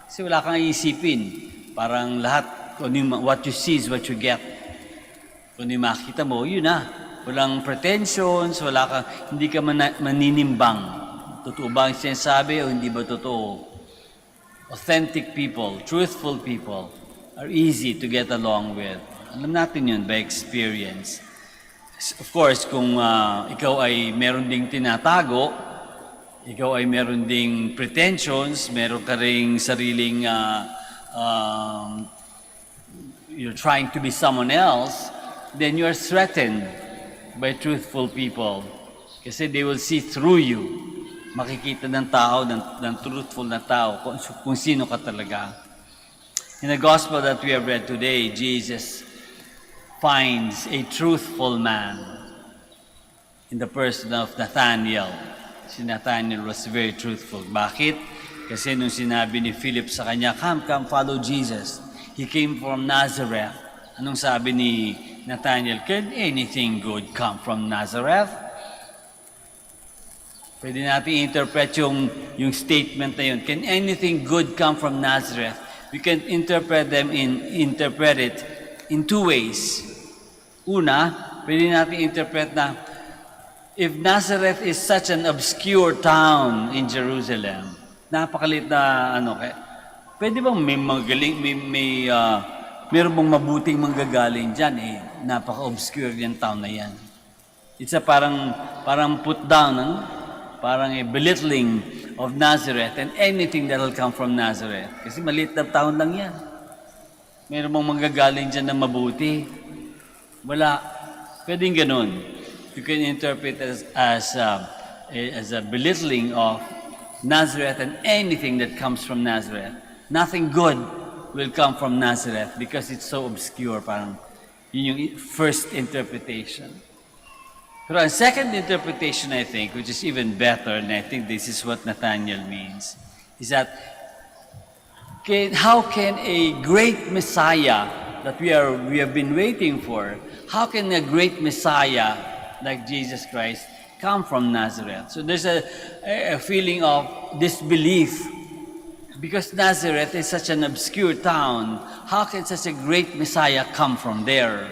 Kasi wala kang isipin. Parang lahat, what you see is what you get. Kung yung makita mo, yun na. Walang pretensions, hindi ka maninimbang. Totoo ba ang sinasabi o hindi ba totoo? Authentic people, truthful people are easy to get along with. Alam natin yun by experience. Of course, kung ikaw ay meron ding tinatago, ikaw ay meron ding pretensions, meron ka ring sariling you're trying to be someone else, then you are threatened by truthful people. Kasi they will see through you. Makikita ng tao, ng truthful na tao, kung sino ka talaga. In the gospel that we have read today, Jesus finds a truthful man in the person of Nathanael. Si Nathanael was very truthful. Bakit? Kasi nung sinabi ni Philip sa kanya, come, follow Jesus. He came from Nazareth. Anong sabi ni Nathanael? Can anything good come from Nazareth? Pwede natin interpret yung statement na yun. Can anything good come from Nazareth? We can interpret it in two ways. Una, pwede natin interpret na if Nazareth is such an obscure town in Jerusalem, napakalit na pwede bang meron bang mabuting manggagaling dyan? Napaka-obscure yung town na yan. It's a parang put down, parang a belittling of Nazareth and anything that will come from Nazareth. Kasi maliit na town lang yan. Meron bang manggagaling dyan na mabuti? Wala. Pwedeng ganun. You can interpret it as a belittling of Nazareth and anything that comes from Nazareth. Nothing good will come from Nazareth because it's so obscure. Parang yun yung first interpretation. Pero ang second interpretation, I think, which is even better, and I think this is what Nathaniel means, is that how can a great Messiah that we have been waiting for, how can a great Messiah like Jesus Christ come from Nazareth? So there's a feeling of disbelief because Nazareth is such an obscure town. How can such a great Messiah come from there?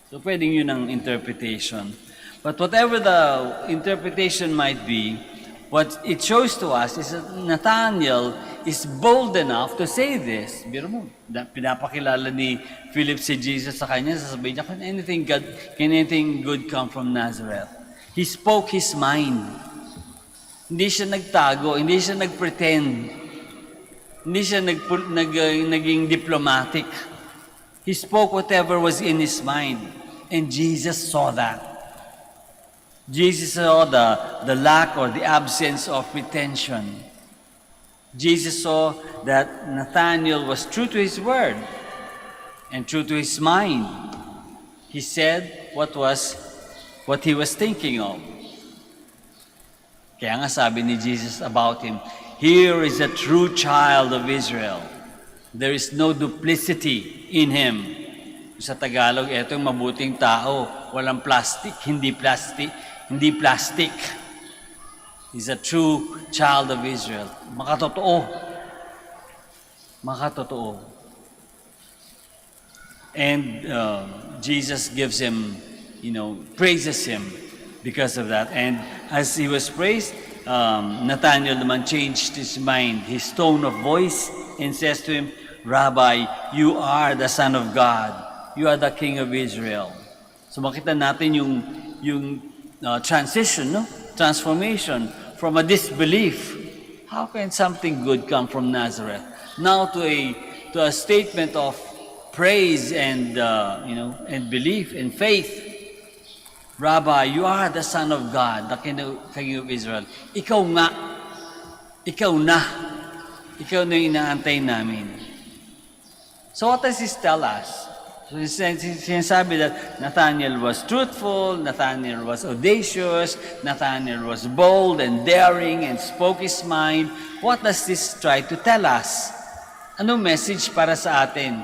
So pwedeng yun ang interpretation. But whatever the interpretation might be, what it shows to us is that Nathaniel is bold enough to say this. Biro mo, pinapakilala ni Philip si Jesus sa kanya, sasabihin niya, can anything good come from Nazareth? He spoke his mind. Hindi siya nagtago, hindi siya nagpretend. Hindi siya naging diplomatic. He spoke whatever was in his mind. And Jesus saw that. Jesus saw the lack or the absence of pretension. Jesus saw that Nathanael was true to his word and true to his mind. He said what he was thinking of. Kaya nga sabi ni Jesus about him, "Here is a true child of Israel. There is no duplicity in him." Sa Tagalog, ito yung mabuting tao. Walang plastic, hindi plastic. He's a true child of Israel. Makatotoo. And Jesus gives him, praises him because of that. And as he was praised, Nathanael naman changed his mind, his tone of voice, and says to him, "Rabbi, you are the Son of God. You are the King of Israel." So makita natin yung transformation from a disbelief. How can something good come from Nazareth? Now to a statement of praise and and belief and faith. "Rabbi, you are the Son of God, the King of Israel." Ikaw na yung inaantay namin. So what does this tell us? So sinasabi that Nathanael was truthful, Nathanael was audacious, Nathanael was bold and daring and spoke his mind. What does this try to tell us? Anong message para sa atin?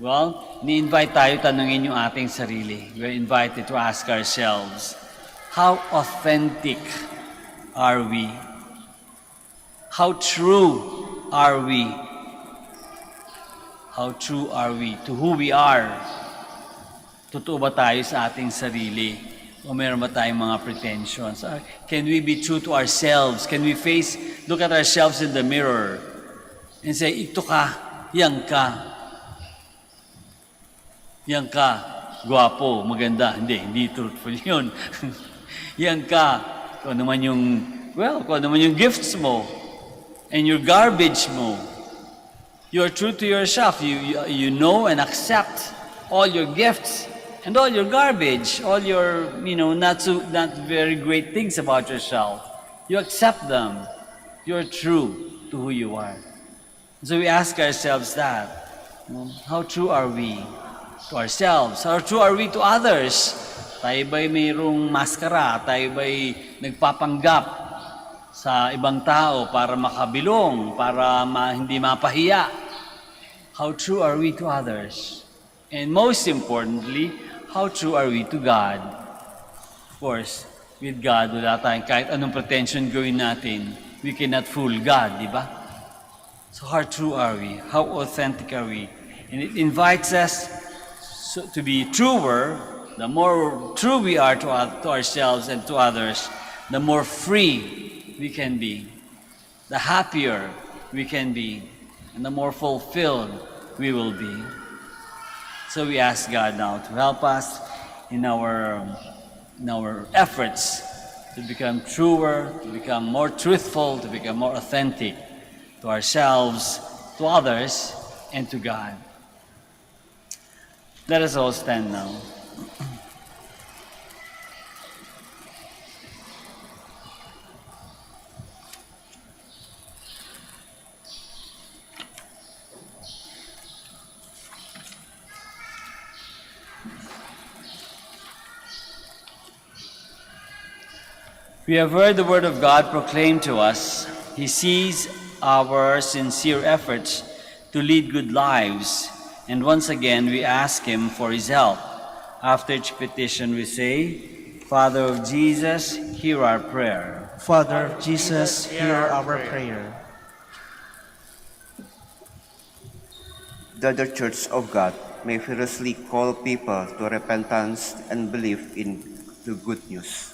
Well, ni-invite tayo tanungin yung ating sarili. We're invited to ask ourselves, how authentic are we? How true are we? How true are we to who we are? Totoo ba tayo sa ating sarili? O meron ba tayong mga pretensions? Can we be true to ourselves? Can we look at ourselves in the mirror and say, ito ka, yan ka, gwapo, maganda. Hindi truthful yun. Yan ka, kung ano man yung gifts mo and your garbage mo. You're true to yourself. You know and accept all your gifts and all your garbage, all your, not very great things about yourself. You accept them. You're true to who you are. So we ask ourselves that. How true are we to ourselves? How true are we to others? Tayo ba'y mayroong maskara? Tayo ba'y nagpapanggap sa ibang tao para makabilong, para hindi mapahiya? How true are we to others? And most importantly, how true are we to God? Of course, with God, wala tayong kahit anong pretension gawin natin, we cannot fool God, di ba? So how true are we? How authentic are we? And it invites us to be truer. The more true we are to ourselves and to others, the more free we can be, the happier we can be, and the more fulfilled we will be. So we ask God now to help us in our efforts to become truer, to become more truthful, to become more authentic to ourselves, to others, and to God. Let us all stand now. We have heard the word of God proclaimed to us. He sees our sincere efforts to lead good lives, and once again we ask Him for His help. After each petition we say, Father of Jesus, hear our prayer. Father of Jesus, hear our prayer. That the Church of God may fearlessly call people to repentance and belief in the good news.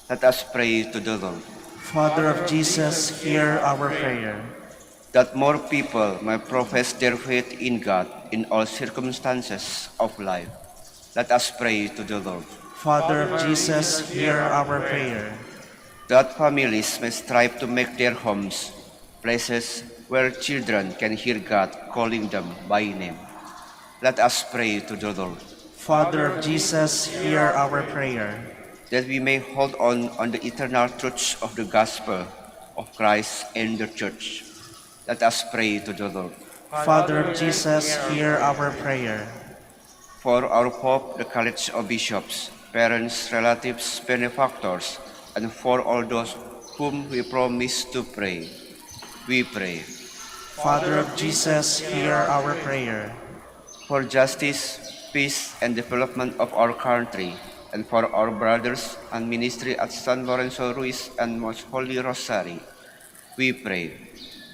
Let us pray to the Lord. Father of Jesus, hear our prayer. That more people may profess their faith in God in all circumstances of life. Let us pray to the Lord. Father of Jesus, hear our prayer. That families may strive to make their homes places where children can hear God calling them by name. Let us pray to the Lord. Father of Jesus, hear our prayer. That we may hold on the eternal truths of the gospel of Christ and the Church. Let us pray to the Lord. Father of Jesus, hear our prayer. For our Pope, the College of Bishops, parents, relatives, benefactors, and for all those whom we promise to pray, we pray. Father of Jesus, hear our prayer. For justice, peace, and development of our country, and for our brothers and ministry at San Lorenzo Ruiz and Most Holy Rosary, we pray.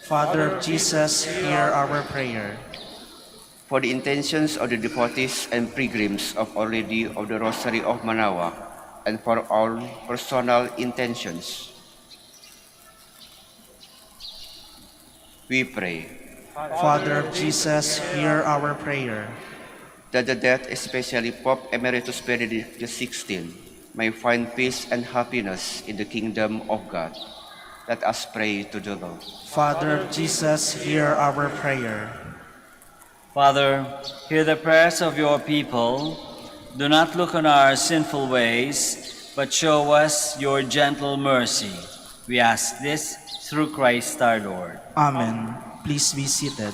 Father of Jesus, hear our prayer. For the intentions of the devotees and pilgrims of Our Lady of the Rosary of Manaoag, and for our personal intentions, we pray. Father of Jesus, hear our prayer. That the death, especially Pope Emeritus Benedict XVI, may find peace and happiness in the kingdom of God. Let us pray to the Lord. Father of Jesus, hear our prayer. Father, hear the prayers of your people. Do not look on our sinful ways, but show us your gentle mercy. We ask this through Christ our Lord. Amen. Please be seated.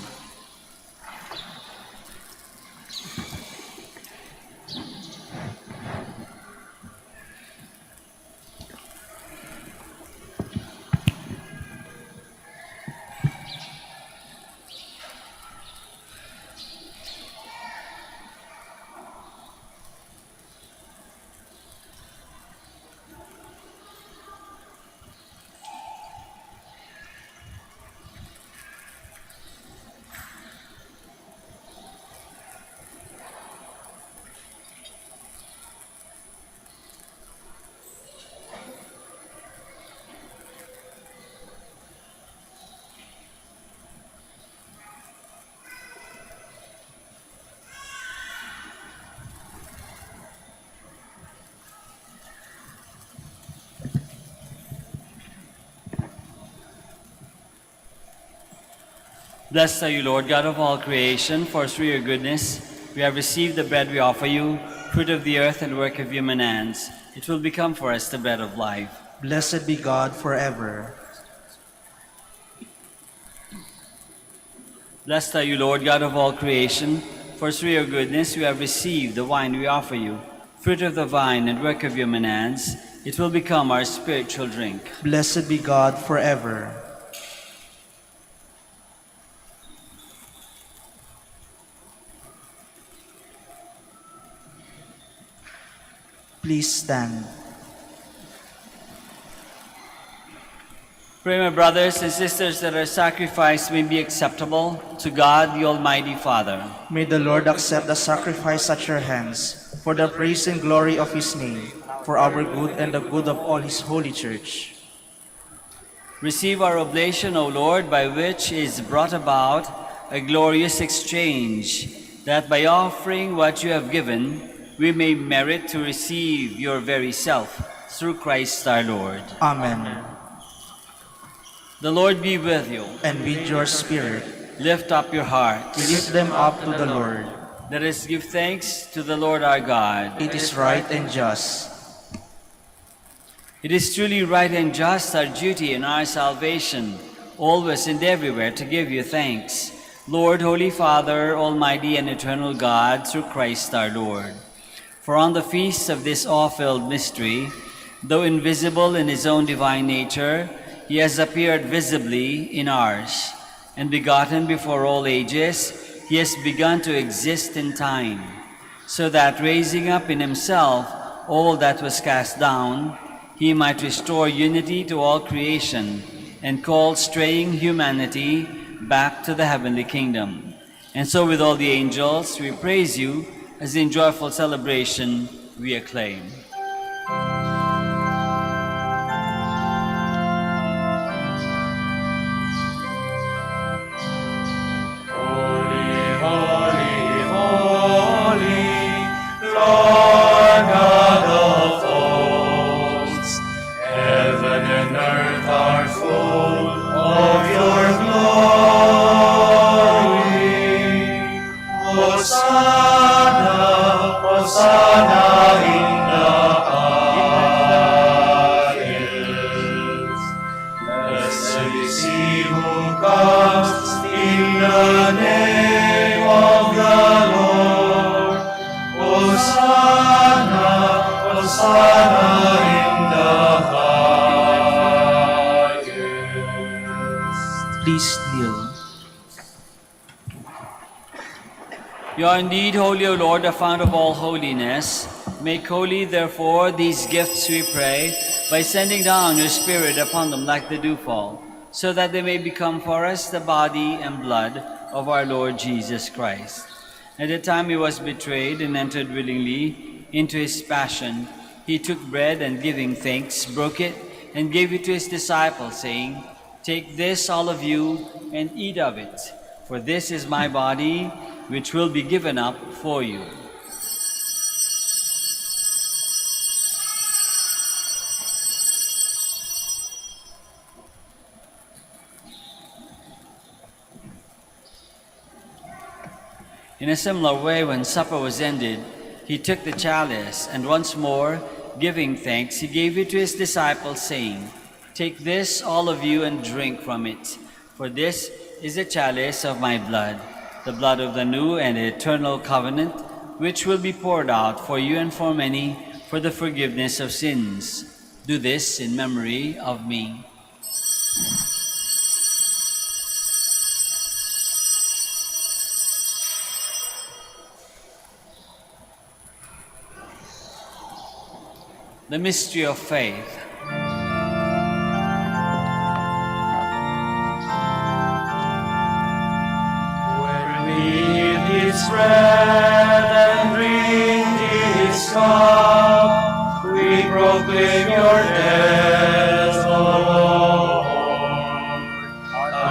Blessed are you, Lord, God of all creation, for through your goodness we have received the bread we offer you, fruit of the earth and work of human hands. It will become for us the bread of life. Blessed be God forever. Blessed are you, Lord, God of all creation, for through your goodness we have received the wine we offer you, fruit of the vine and work of human hands. It will become our spiritual drink. Blessed be God forever. Please stand. Pray, my brothers and sisters, that our sacrifice may be acceptable to God, the Almighty Father. May the Lord accept the sacrifice at your hands for the praise and glory of his name, for our good and the good of all his holy church. Receive our oblation, O Lord, by which is brought about a glorious exchange, that by offering what you have given, we may merit to receive your very self, through Christ our Lord. Amen. The Lord be with you. And with your spirit, Lift up your hearts. lift them up to the Lord. Let us give thanks to the Lord our God. It is right and just. It is truly right and just, our duty and our salvation, always and everywhere to give you thanks, Lord, Holy Father, Almighty and eternal God, through Christ our Lord. For on the feast of this awe-filled mystery, Though invisible in his own divine nature, he has appeared visibly in ours. And begotten before all ages, he has begun to exist in time, so that raising up in himself all that was cast down, he might restore unity to all creation and call straying humanity back to the heavenly kingdom. And so with all the angels, we praise you as in joyful celebration we acclaim. Holy, holy, holy, Lord God of hosts, heaven and earth are full of your glory. Hosanna, Hosanna in the highest. Blessed is he who comes in the name of the Lord. Hosanna, Hosanna in the highest. Please kneel. You are indeed holy, O Lord, the fount of all holiness. Make holy, therefore, these gifts, we pray, by sending down your Spirit upon them like the dewfall, so that they may become for us the body and blood of our Lord Jesus Christ. At the time he was betrayed and entered willingly into his passion, he took bread and giving thanks, broke it, and gave it to his disciples, saying, "Take this, all of you, and eat of it, for this is my body, which will be given up for you." In a similar way, when supper was ended, he took the chalice, and once more, giving thanks, he gave it to his disciples, saying, "Take this, all of you, and drink from it, for this is the chalice of my blood, the blood of the new and eternal covenant, which will be poured out for you and for many for the forgiveness of sins. Do this in memory of me." The mystery of faith. When we eat this bread and drink this cup, we proclaim your death, O Lord,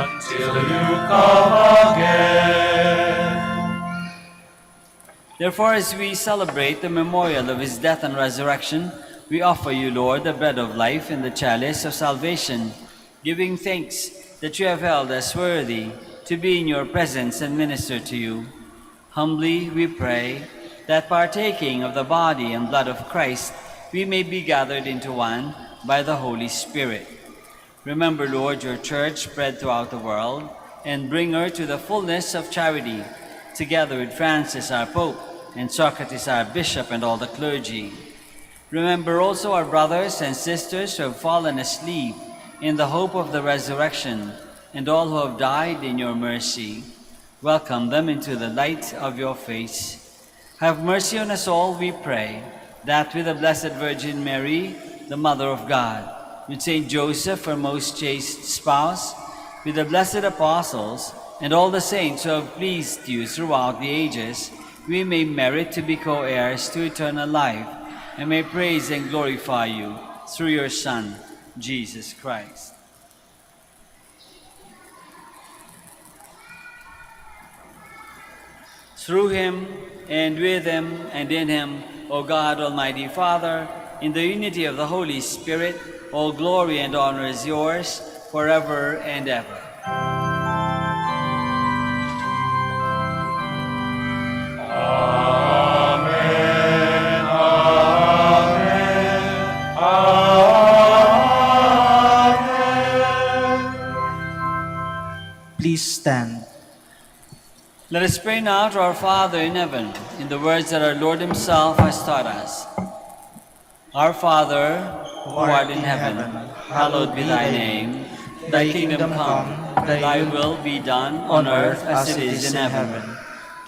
until you come again. Therefore, as we celebrate the memorial of his death and resurrection, we offer you, Lord, the bread of life and the chalice of salvation, giving thanks that you have held us worthy to be in your presence and minister to you. Humbly we pray that partaking of the body and blood of Christ, we may be gathered into one by the Holy Spirit. Remember, Lord, your church spread throughout the world, and bring her to the fullness of charity, together with Francis our Pope, and Socrates our Bishop, and all the clergy. Remember also our brothers and sisters who have fallen asleep in the hope of the resurrection, and all who have died in your mercy. Welcome them into the light of your face. Have mercy on us all, we pray, that with the Blessed Virgin Mary, the Mother of God, with Saint Joseph, her most chaste spouse, with the blessed apostles, and all the saints who have pleased you throughout the ages, we may merit to be co-heirs to eternal life, and may praise and glorify you through your Son, Jesus Christ. Through him, and with him, and in him, O God, Almighty Father, in the unity of the Holy Spirit, all glory and honor is yours forever and ever. Amen, amen, amen. Please stand. Let us pray now to our Father in heaven, in the words that our Lord himself has taught us. Our Father, who art in heaven, hallowed be thy name. Thy kingdom come, thy will be done on earth as it is in heaven.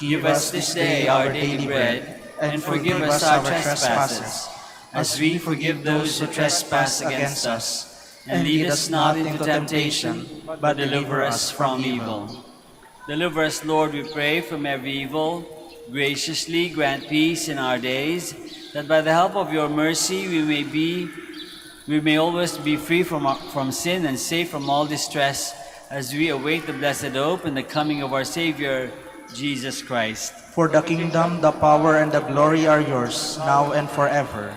Give us this day our daily bread, and forgive us our trespasses, as we forgive those who trespass against us. And lead us not into temptation, but deliver us from evil. Deliver us, Lord, we pray, from every evil. Graciously grant peace in our days, that by the help of your mercy we may always be free from sin and safe from all distress, as we await the blessed hope and the coming of our Savior, Jesus Christ. For the kingdom, the power, and the glory are yours, now and forever.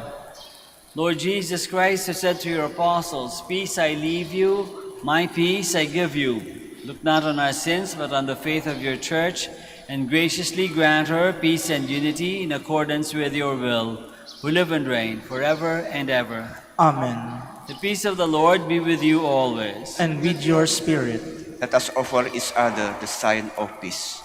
Lord Jesus Christ, who said to your apostles, "Peace I leave you, my peace I give you," look not on our sins, but on the faith of your church, and graciously grant her peace and unity in accordance with your will, who live and reign forever and ever. Amen. The peace of the Lord be with you always. And with your spirit. Let us offer each other the sign of peace.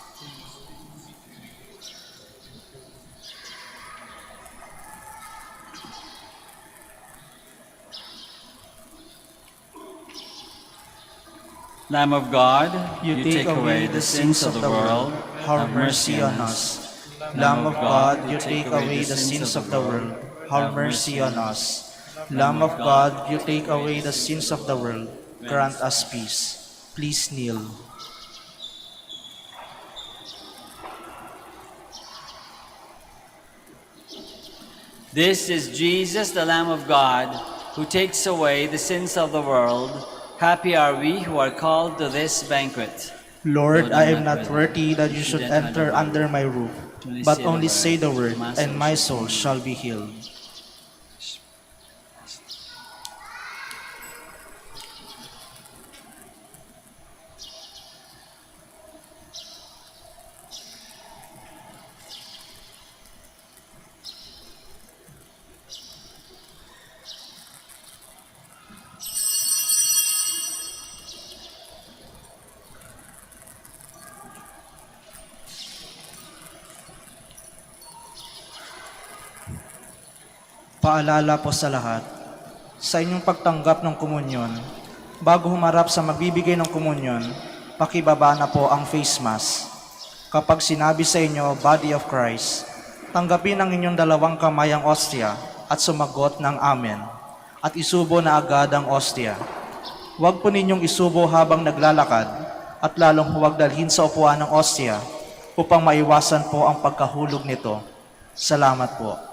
Lamb of God, You take away the sins of the world, have mercy on us. Lamb of God, you take away the sins of the world, have mercy on us. Lamb of God, you take away the sins of the world, grant us peace. Please kneel. This is Jesus, the Lamb of God, who takes away the sins of the world. Happy are we who are called to this banquet. Lord, I am not worthy that you should enter under my roof, but only say the word, and my soul shall be healed. Paalala po sa lahat, sa inyong pagtanggap ng komunyon, bago humarap sa magbibigay ng komunyon, pakibaba na po ang face mask. Kapag sinabi sa inyo, Body of Christ, tanggapin ang inyong dalawang kamay ang ostia at sumagot ng Amen, at isubo na agad ang ostia. Huwag po ninyong isubo habang naglalakad, at lalong huwag dalhin sa upuan ng ostia upang maiwasan po ang pagkahulog nito. Salamat po.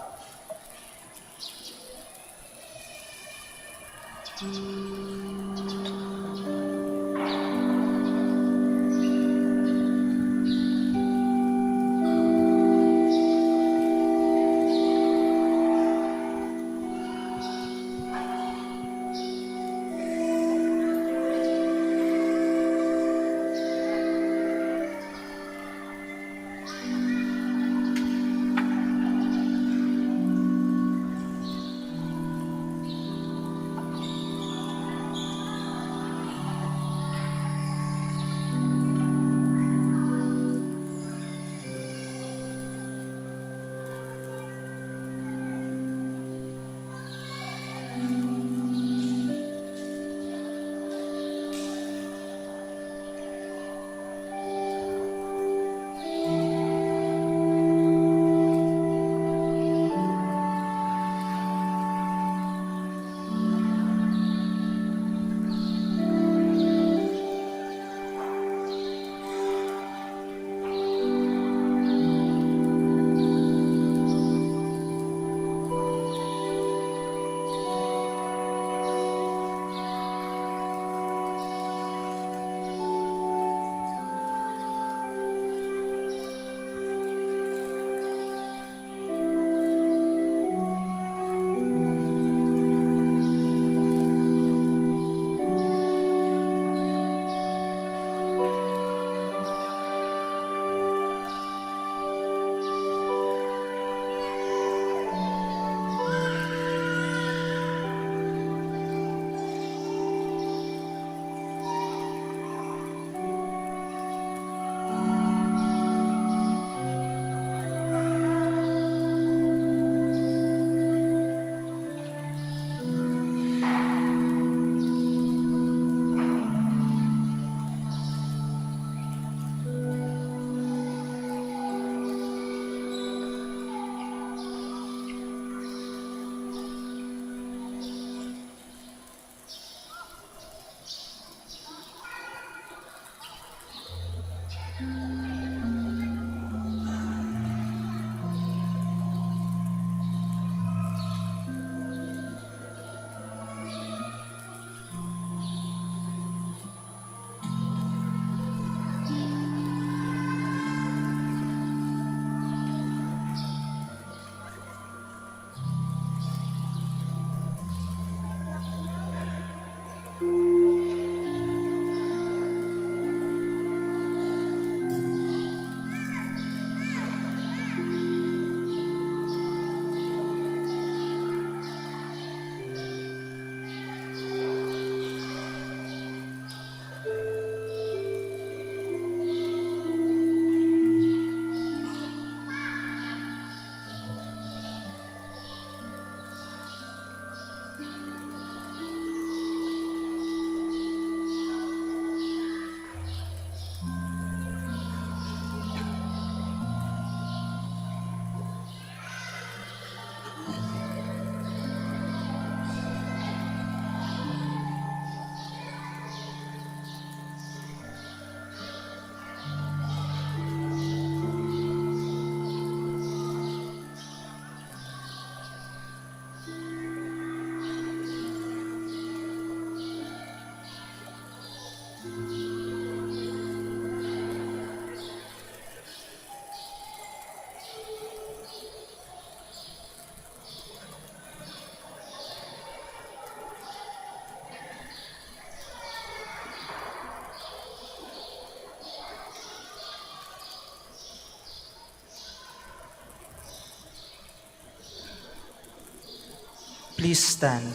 Please stand.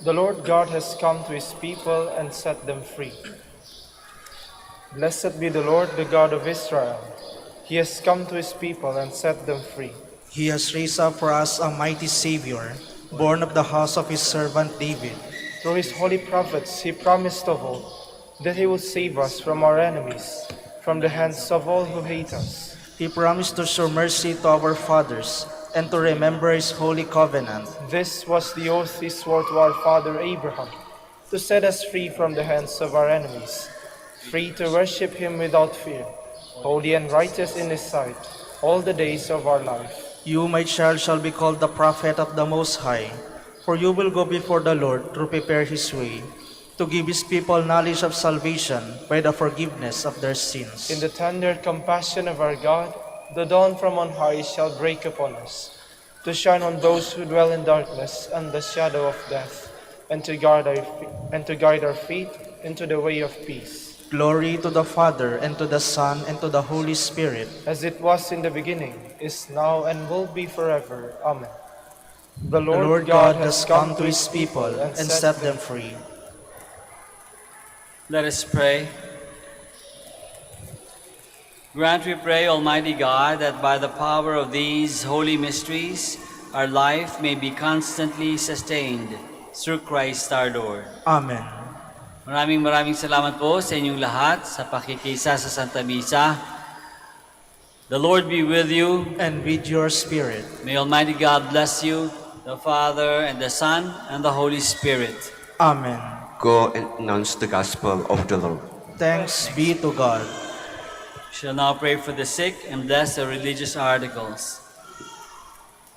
The Lord God has come to his people and set them free. Blessed be the Lord, the God of Israel. He has come to his people and set them free. He has raised up for us a mighty Savior, born of the house of his servant David. Through his holy prophets, he promised of old that he will save us from our enemies, from the hands of all who hate us. He promised to show mercy to our fathers and to remember his holy covenant. This was the oath he swore to our father Abraham, to set us free from the hands of our enemies, free to worship him without fear, holy and righteous in his sight, all the days of our life. You, my child, shall be called the prophet of the Most High, for you will go before the Lord to prepare his way, to give his people knowledge of salvation by the forgiveness of their sins. In the tender compassion of our God, the dawn from on high shall break upon us, to shine on those who dwell in darkness and the shadow of death, and to guide our feet into the way of peace. Glory to the Father, and to the Son, and to the Holy Spirit. As it was in the beginning, is now, and will be forever. Amen. The The Lord God has come to his people and set them free. free. Let us pray. Grant, we pray, Almighty God, that by the power of these holy mysteries, our life may be constantly sustained through Christ our Lord. Amen. Maraming salamat po sa inyong lahat sa pakikisa sa Santa Misa. The Lord be with you. And with your spirit. May Almighty God bless you, the Father, and the Son, and the Holy Spirit. Amen. Go and announce the gospel of the Lord. Thanks be to God. We shall now pray for the sick and bless the religious articles.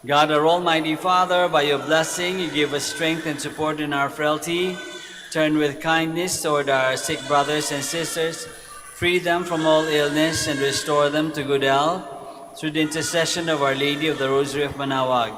God, our Almighty Father, by your blessing, you give us strength and support in our frailty. Turn with kindness toward our sick brothers and sisters, free them from all illness, and restore them to good health through the intercession of Our Lady of the Rosary of Manaoag,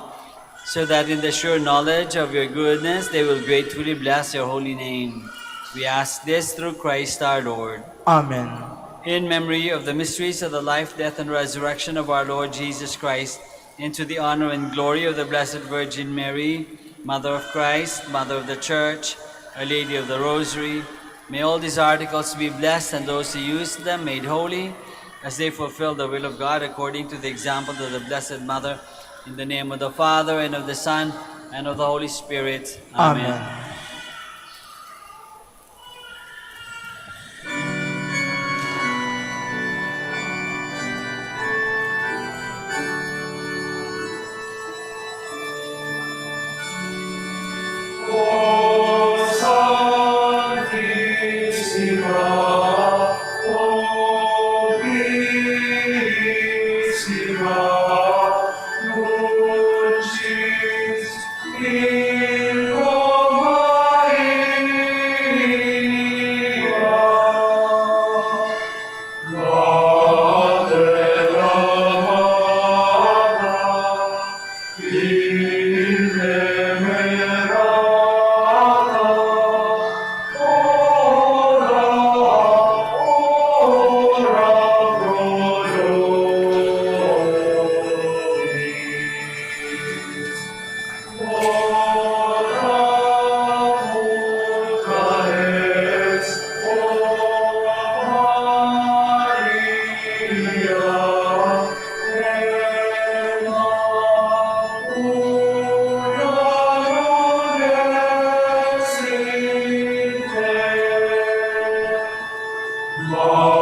so that in the sure knowledge of your goodness they will gratefully bless your holy name. We ask this through Christ our Lord. Amen. In memory of the mysteries of the life, death, and resurrection of our Lord Jesus Christ, and to the honor and glory of the Blessed Virgin Mary, Mother of Christ, Mother of the Church, Our Lady of the Rosary, may all these articles be blessed and those who use them made holy as they fulfill the will of God according to the example of the Blessed Mother. In the name of the Father, and of the Son, and of the Holy Spirit. Amen. Lord.